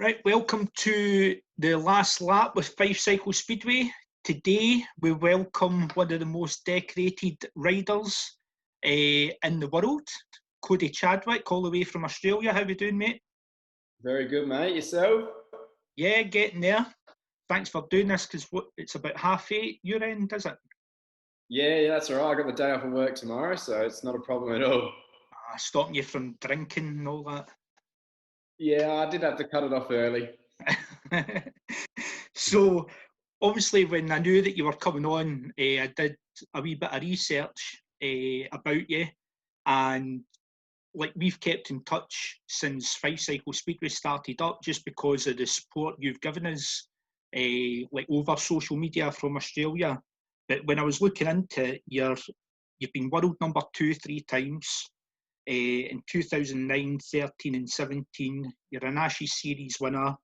Right, welcome to the last lap with Fife Speedway. Today we welcome one of the most decorated riders in the world, Cody Chadwick, all the way from Australia. How are you doing, mate? Very good, mate. Yourself? Yeah, getting there. Thanks for doing this, because it's about 8:30 your end, is it? Yeah, that's all right. I got the day off of work tomorrow, so it's not a problem at all. Stopping you from drinking and all that. Yeah, I did have to cut it off early. So, obviously, when I knew that you were coming on, I did a wee bit of research about you, and like we've kept in touch since Fife Cycle Speedway started up, just because of the support you've given us, like over social media from Australia. But when I was looking into it, you've been world number 2 3 times. In 2009, 13 and 17, you're an Ashes Series winner,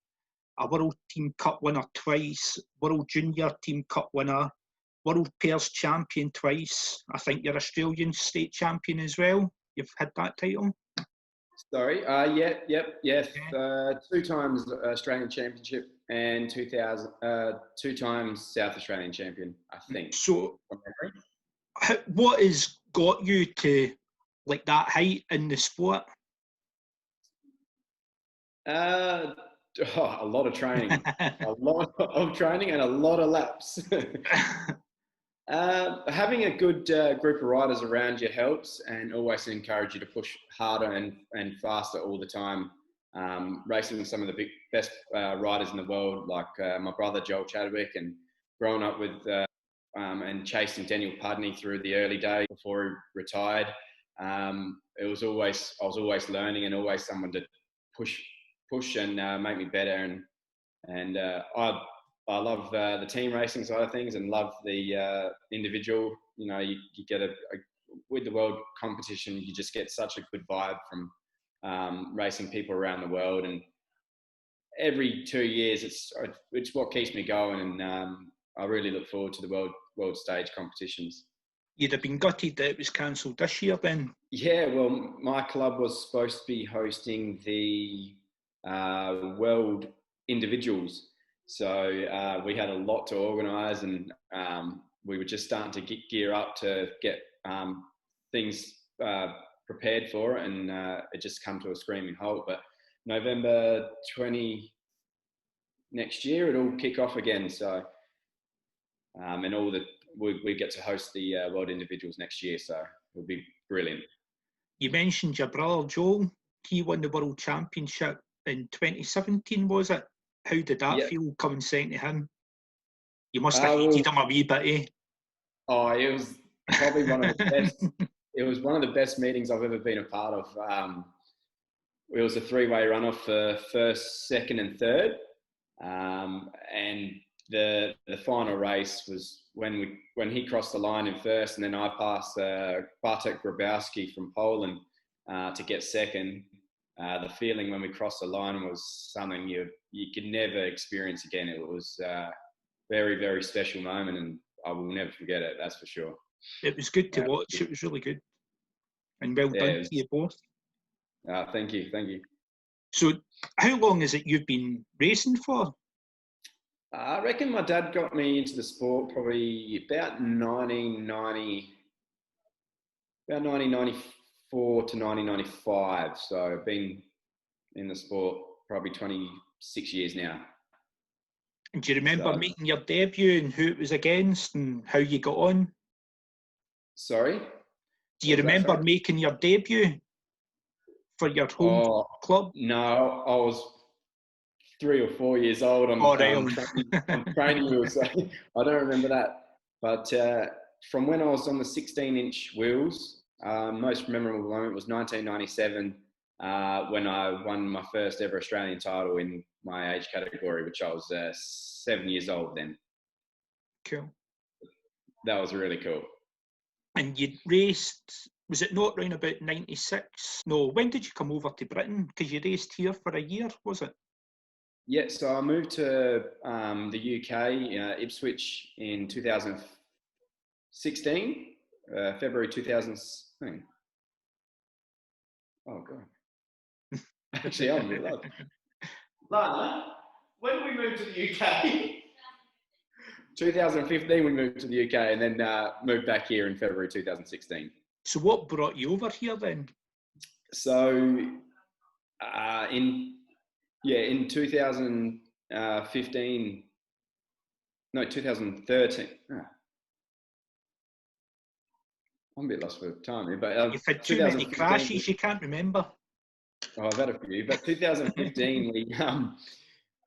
a World Team Cup winner twice, World Junior Team Cup winner, World Pairs Champion twice. I think you're Australian State Champion as well. You've had that title. Sorry. Yes. 2 times Australian Championship and 2 times South Australian Champion, I think. So, what has got you to like that height in the sport? A lot of training, a lot of training, and a lot of laps. Having a good group of riders around you helps, and always encourage you to push harder and faster all the time. Racing with some of the best riders in the world, like my brother Joel Chadwick, and growing up with and chasing Daniel Pudney through the early days before he retired. I was always learning, and always someone to push and make me better. And I love the team racing side of things, and love the individual. You know, you get with the world competition, you just get such a good vibe from racing people around the world. And every 2 years, it's what keeps me going. And I really look forward to the world stage competitions. You'd have been gutted that it was cancelled this year then. Yeah, well, my club was supposed to be hosting the world individuals. So we had a lot to organise, and we were just starting to gear up to get things prepared for it, and it just come to a screaming halt. But November 20 next year, it'll kick off again. So and we get to host the world individuals next year, so it'll be brilliant. You mentioned your brother Joel. He won the World Championship in 2017, was it? How did that feel, coming second to him? You must have hated him a wee bit, eh? Oh, it was probably one of the best. It was one of the best meetings I've ever been a part of. It was a 3-way runoff for first, second, and third, and the final race was when he crossed the line in first, and then I passed Bartek Grabowski from Poland to get second. The feeling when we crossed the line was something you could never experience again. It was a very, very special moment, and I will never forget it, that's for sure. It was good to watch. It was really good. And well done to you both. Thank you. So how long is it you've been racing for? I reckon my dad got me into the sport probably about 1994 to 1995. So I've been in the sport probably 26 years now. And do you remember making your debut and who it was against and how you got on? Sorry? Do you remember making your debut for your home club? No, I was 3 or 4 years old on training wheels, so I don't remember that. But from when I was on the 16-inch wheels, most memorable moment was 1997 when I won my first ever Australian title in my age category, which I was 7 years old then. Cool. That was really cool. And you raced, was it not around about 96? No, when did you come over to Britain? Because you raced here for a year, was it? Yeah, so I moved to the UK, Ipswich, in 2016, February 2000. Oh, God. Actually, I'm real old. Lana, when did we move to the UK? 2015 we moved to the UK and then moved back here in February 2016. So what brought you over here then? So in 2015, no, 2013. I'm a bit lost for time here, but You've had too many crashes, you can't remember. Oh, I've had a few, but 2015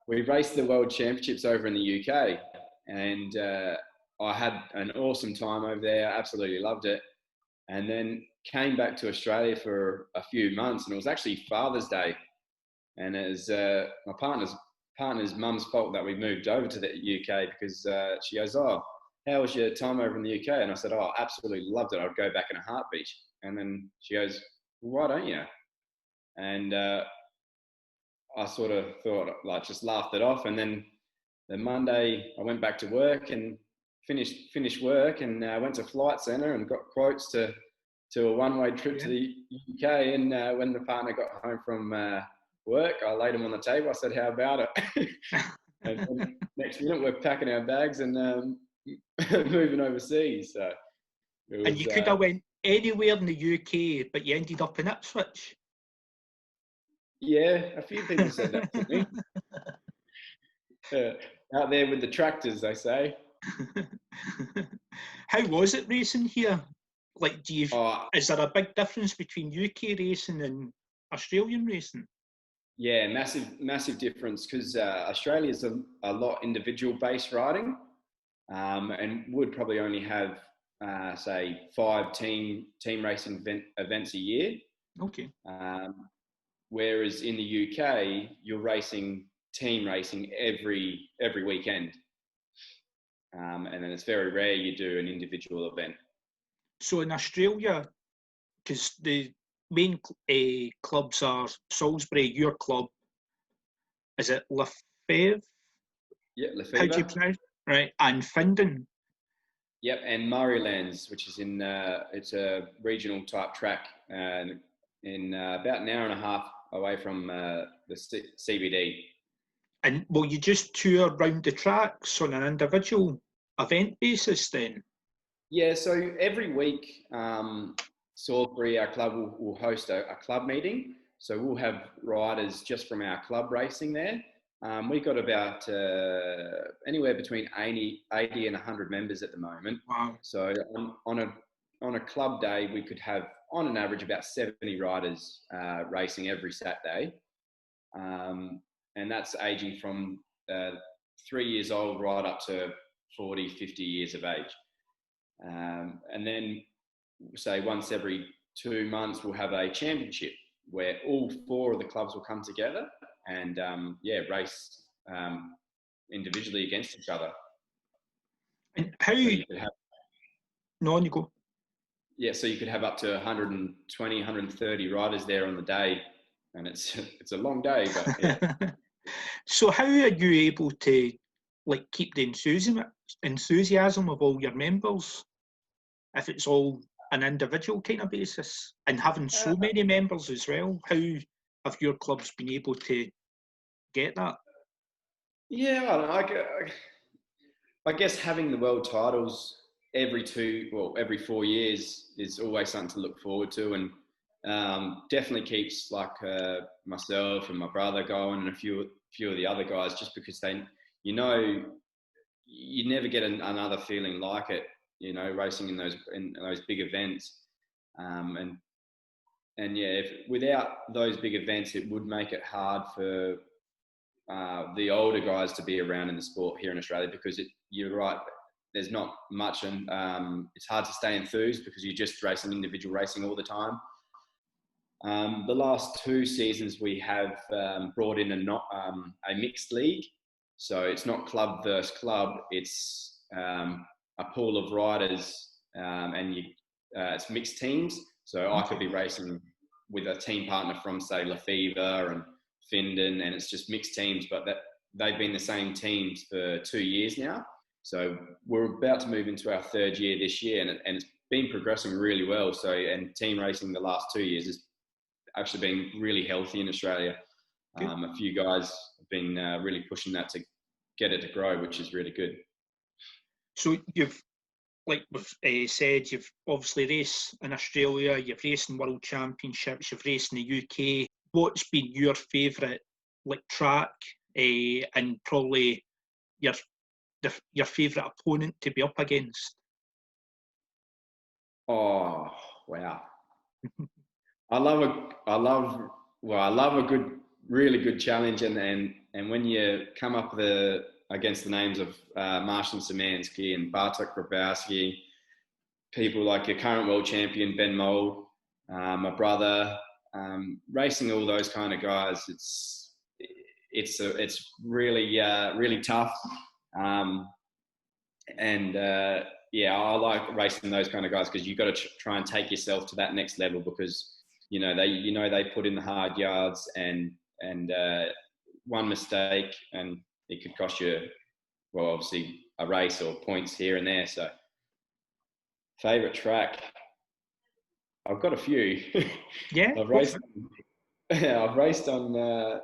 we raced the World Championships over in the UK, and I had an awesome time over there. Absolutely loved it, and then came back to Australia for a few months, and it was actually Father's Day, and it was my partner's mum's fault that we moved over to the UK because she goes, "Oh, how was your time over in the UK?" And I said, "Oh, absolutely loved it. I'd go back in a heartbeat." And then she goes, "Well, why don't you?" And I sort of thought, like, just laughed it off. And then the Monday I went back to work and finished work and went to Flight Centre and got quotes to a one-way trip to the UK. And when the partner got home from work, I laid them on the table. I said, "How about it?" And then next minute we're packing our bags and moving overseas. So it was, and you could have went anywhere in the UK, but you ended up in Ipswich. Yeah, a few people said that to me. Out there with the tractors, they say. How was it racing here? Like, is there a big difference between UK racing and Australian racing? Yeah, massive difference because Australia's a lot individual-based riding, and would probably only have, say, 5 team racing events a year. Okay. Whereas in the UK, you're racing team racing every weekend, and then it's very rare you do an individual event. So in Australia, because the main clubs are Salisbury, your club, is it Lefebvre? Yeah, Lefebvre. How do you pronounce it? Right, and Findon. Yep, and Murraylands, which is in it's a regional type track, in about an hour and a half away from the CBD. And will you just tour around the tracks on an individual event basis then? Yeah, so every week, Salisbury, our club, will host a club meeting. So we'll have riders just from our club racing there. We've got about anywhere between 80 and 100 members at the moment. Wow. So on a club day, we could have, on an average, about 70 riders racing every Saturday. And that's aging from 3 years old right up to 40, 50 years of age. And then, say, once every 2 months, we'll have a championship where all 4 of the clubs will come together and, race individually against each other. And how... So you could have... No, you go. Yeah, so you could have up to 120, 130 riders there on the day, and it's a long day, but yeah. So how are you able to keep the enthusiasm of all your members if it's all an individual kind of basis and having so many members as well? How have your clubs been able to get that? Yeah, I guess having the world titles every 4 years is always something to look forward to, and definitely keeps myself and my brother going, and a few of the other guys, just because you never get another feeling like it, racing in those big events, and yeah, without those big events, it would make it hard for the older guys to be around in the sport here in Australia, because you're right, there's not much, and it's hard to stay enthused because you're just racing individual racing all the time. The last 2 seasons we have brought in a mixed league, so it's not club versus club, it's a pool of riders, and it's mixed teams. So I could be racing with a team partner from, say, Lefebvre and Findon, and it's just mixed teams, but they've been the same teams for 2 years now. So we're about to move into our 3rd year this year, and it's been progressing really well. So, and team racing the last 2 years has actually been really healthy in Australia. A few guys have been really pushing that to get it to grow, which is really good. So you've, like we've said, you've obviously raced in Australia, you've raced in World Championships, you've raced in the UK. What's been your favourite track, and probably your favourite opponent to be up against? Oh wow! I love a really good challenge, and when you come up against the names of Marcin Szymanski and Bartek Grabowski, people like your current world champion Ben Mole, my brother, racing all those kind of guys, it's really tough, yeah, I like racing those kind of guys because you've got to try and take yourself to that next level, because they put in the hard yards, and one mistake and it could cost you, well, obviously a race or points here and there. So favourite track, I've got a few. Yeah, I've raced on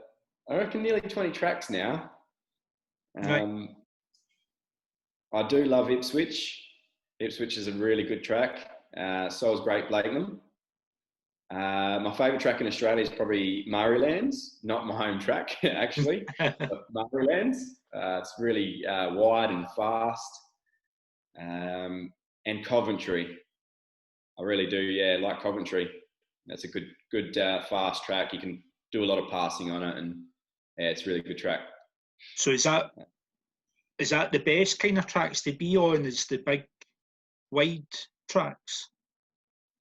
I reckon nearly 20 tracks now. right. I do love Ipswich. Ipswich is a really good track. So is Great Blakenham. My favourite track in Australia is probably Murraylands, not my home track actually, but Murraylands. It's really wide and fast. And Coventry, I really do, like Coventry. That's a good fast track. You can do a lot of passing on it, and yeah, it's a really good track. So is that the best kind of tracks to be on? Is the big wide tracks?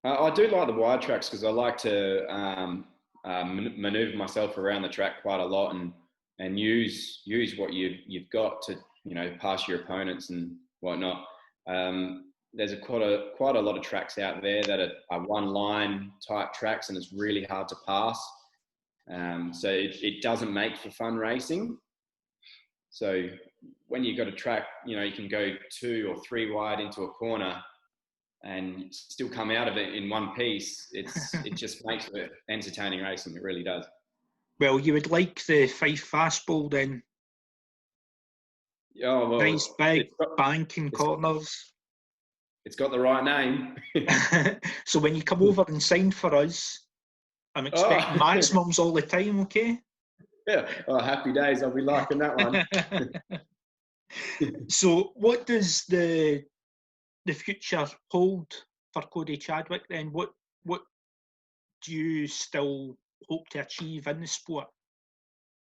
I do like the wide tracks because I like to maneuver myself around the track quite a lot, and use what you've got to pass your opponents and whatnot. There's quite a lot of tracks out there that are one line type tracks, and it's really hard to pass. So it doesn't make for fun racing. So when you've got a track, you can go 2 or 3 wide into a corner and still come out of it in one piece. It just makes it entertaining racing. It really does. Well, you would like the Fife fastball then? Oh, well, nice big banking corners. It's got the right name. So when you come over and sign for us, I'm expecting maximums all the time, okay? Yeah. Oh, happy days. I'll be liking that one. So what does the future hold for Cody Chadwick then? What do you still hope to achieve in the sport?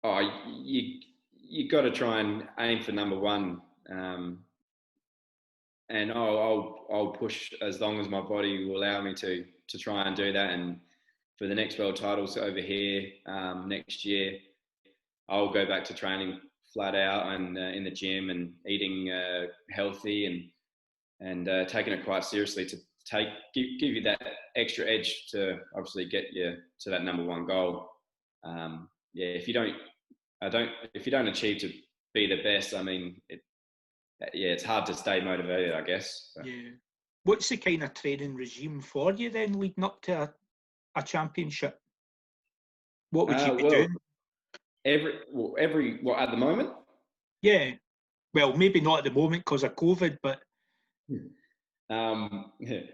Oh, you got to try and aim for number one, and I'll push as long as my body will allow me to try and do that. And for the next world titles over here next year, I'll go back to training flat out and in the gym and eating healthy and taking it quite seriously to give you that extra edge to obviously get you to that number one goal. Yeah, if you don't achieve to be the best, I mean, it's hard to stay motivated, I guess. So. Yeah. What's the kind of training regime for you then, leading up to a championship? What would you be doing? Every at the moment? Yeah. Well, maybe not at the moment because of COVID, but I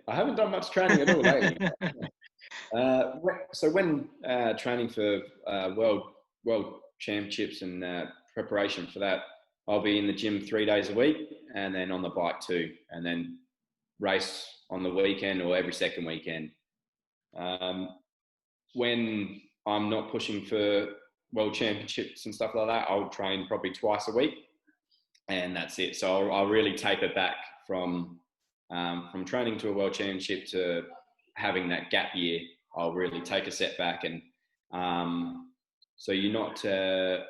haven't done much training at all lately. So when training for world championships and preparation for that, I'll be in the gym 3 days a week, and then on the bike too, and then race on the weekend or every second weekend. When I'm not pushing for world championships and stuff like that, I'll train probably twice a week, and that's it. So I'll really taper back from training to a world championship to having that gap year. I'll really take a step back, and so you're not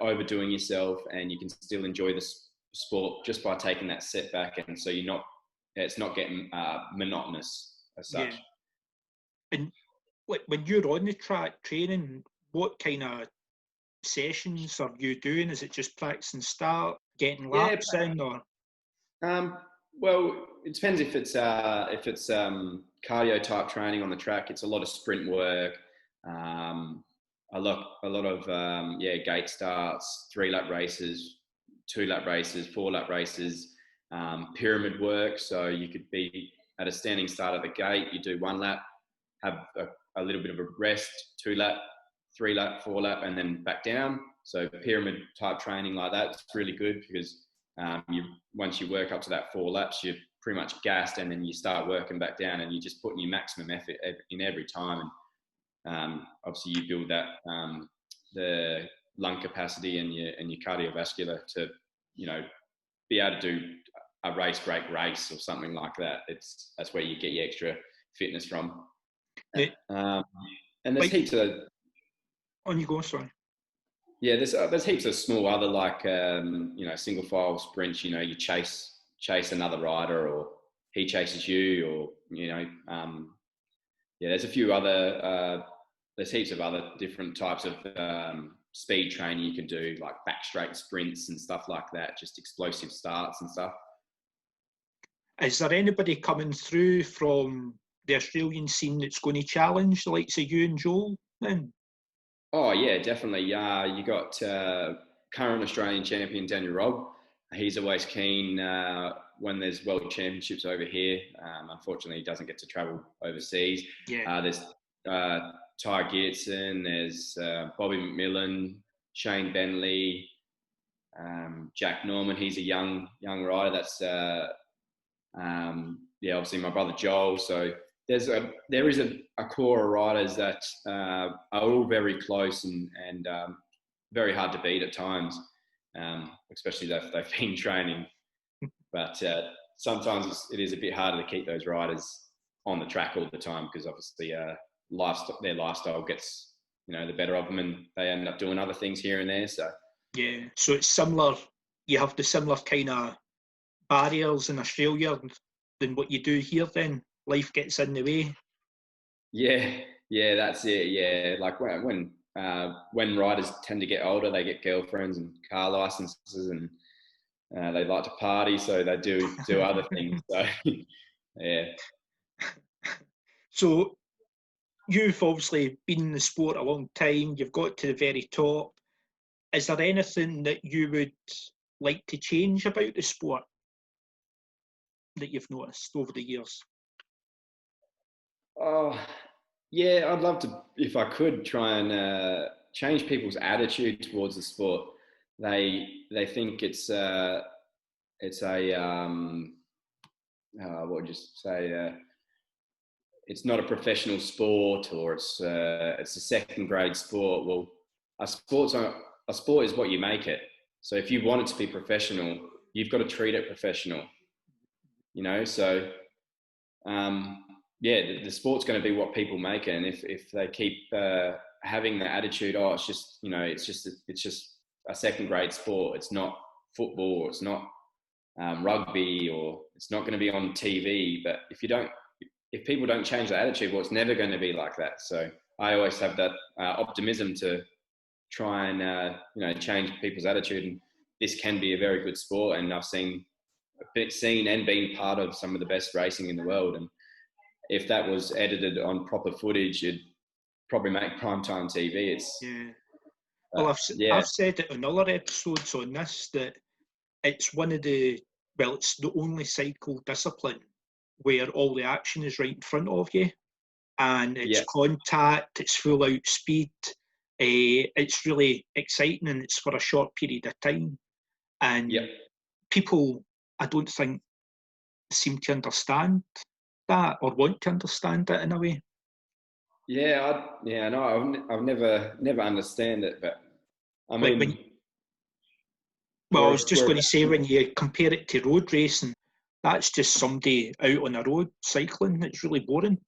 overdoing yourself, and you can still enjoy the sport just by taking that step back, and so it's not getting monotonous as such. Yeah. And when you're on the track training, what kind of sessions are you doing? Is it just practice and start, getting laps in, or? Well, it depends if it's cardio type training on the track. It's a lot of sprint work. a lot of gate starts, 3-lap races, 2-lap races, 4-lap races, pyramid work. So you could be at a standing start at the gate, you do 1 lap, have a little bit of a rest, 2-lap, 3-lap, 4-lap, and then back down. So pyramid type training like that, it's really good because once you work up to that 4 laps, you're pretty much gassed, and then you start working back down, and you're just putting your maximum effort in every time. And obviously, you build that the lung capacity and your cardiovascular to, be able to do a race break race or something like that. That's where you get your extra fitness from. And there's heaps of. On you go, sorry. Yeah, there's heaps of small other like single file sprints. You chase another rider, or he chases you, or there's a few other. There's heaps of other different types of speed training you can do, like back straight sprints and stuff like that. Just explosive starts and stuff. Is there anybody coming through from the Australian scene that's going to challenge the likes of you and Joel then? Oh yeah, definitely. You got current Australian champion Daniel Robb. He's always keen when there's world championships over here. Unfortunately, he doesn't get to travel overseas. Yeah. There's Ty Geertsen, there's Bobby McMillan, Shane Bentley, Jack Norman. He's a young rider. That's obviously my brother Joel. So there is a core of riders that are all very close and very hard to beat at times, especially if they've been training. But sometimes it is a bit harder to keep those riders on the track all the time, because obviously their lifestyle gets the better of them, and they end up doing other things here and there. So it's similar. You have the similar kind of barriers in Australia than what you do here. Then life gets in the way. Yeah, that's it. Yeah, like when riders tend to get older, they get girlfriends and car licenses, and they like to party, so they do other things. So yeah. So you've obviously been in the sport a long time. You've got to the very top. Is there anything that you would like to change about the sport that you've noticed over the years? Oh, yeah, I'd love to, if I could, try and change people's attitude towards the sport. They think it's a what would you say? It's not a professional sport, or it's a second grade sport. Well, a sport is what you make it. So if you want it to be professional, you've got to treat it professional. So the sport's going to be what people make it. And if they keep having the attitude, it's just a second grade sport. It's not football, or it's not rugby, or it's not going to be on TV. But if people don't change their attitude, well, it's never going to be like that. So I always have that optimism to try and change people's attitude. And this can be a very good sport, and I've seen and been part of some of the best racing in the world. And if that was edited on proper footage, it'd probably make primetime TV. Well, I've said it in other episodes on this that it's it's the only cycle discipline where all the action is right in front of you, and it's contact, it's full out speed. It's really exciting, and it's for a short period of time. And people, I don't think, seem to understand that or want to understand it in a way. I've never understand it, but I mean, I was just going to say, when you compare it to road racing, that's just somebody out on a road cycling. It's really boring.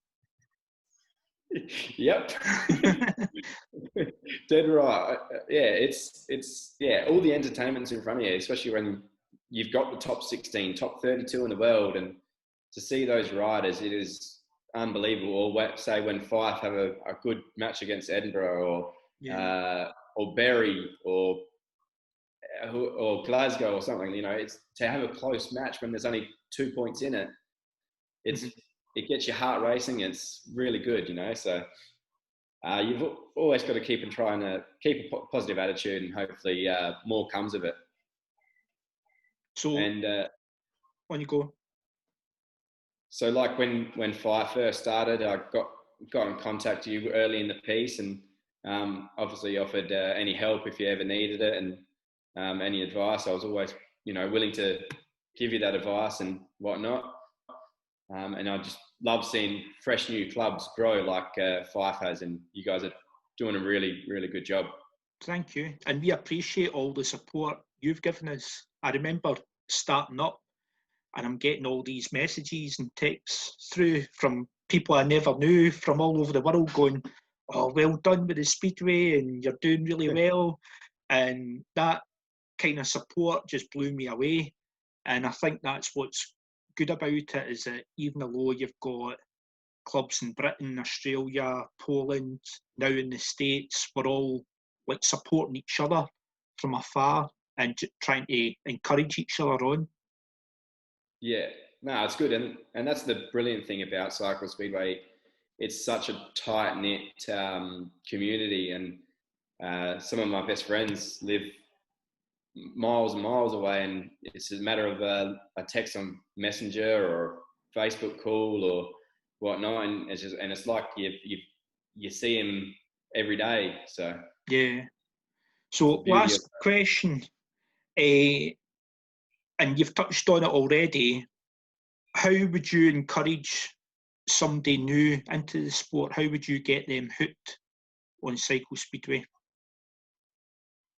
Yep. Dead right. It's all the entertainment's in front of you, especially when you've got the top 16, top 32 in the world, and to see those riders, it is unbelievable. Or say when Fife have a good match against Edinburgh, or Berry, or Glasgow or something. It's to have a close match when there's only 2 points in it. It gets your heart racing. It's really good, So you've always got to keep trying to keep a positive attitude, and hopefully more comes of it. So, And on you go. so, like when Fife first started, I got in contact with you early in the piece, and obviously offered any help if you ever needed it, and any advice. I was always, willing to give you that advice and whatnot. And I just love seeing fresh new clubs grow like Fife has, and you guys are doing a really, really good job. Thank you. And we appreciate all the support you've given us. I remember starting up and I'm getting all these messages and texts through from people I never knew from all over the world going, oh, well done with the Speedway and you're doing really well. And that kind of support just blew me away. And I think that's what's good about it, is that even though you've got clubs in Britain, Australia, Poland, now in the States, we're all like supporting each other from afar and trying to encourage each other on. Yeah, no, it's good, and that's the brilliant thing about Cycle Speedway. It's such a tight knit community, and some of my best friends live miles and miles away, and it's a matter of a text on Messenger or Facebook call or whatnot, and it's like you see him every day. So Yeah. it's the So beauty of last question, and you've touched on it already. How would you encourage somebody new into the sport? How would you get them hooked on Cycle Speedway?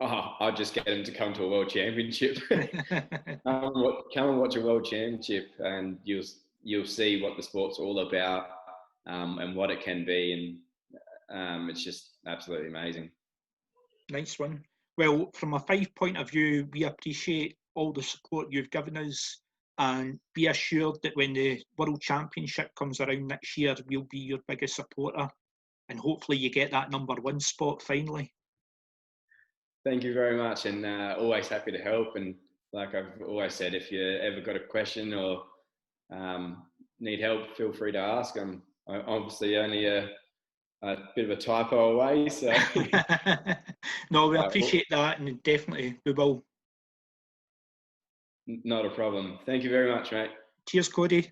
Oh, I'd just get him to come to a world championship. Come and watch a world championship, and you'll see what the sport's all about, and what it can be, and it's just absolutely amazing. Nice one. Well, from a Fife point of view, we appreciate all the support you've given us, and be assured that when the World Championship comes around next year, we'll be your biggest supporter, and hopefully you get that #1 spot finally. Thank you very much, and always happy to help. And like I've always said, if you ever got a question or need help, feel free to ask. I'm obviously only a bit of a typo away, so No, we appreciate that, and definitely we will. not a problem. Thank you very much, mate. Cheers, Cody.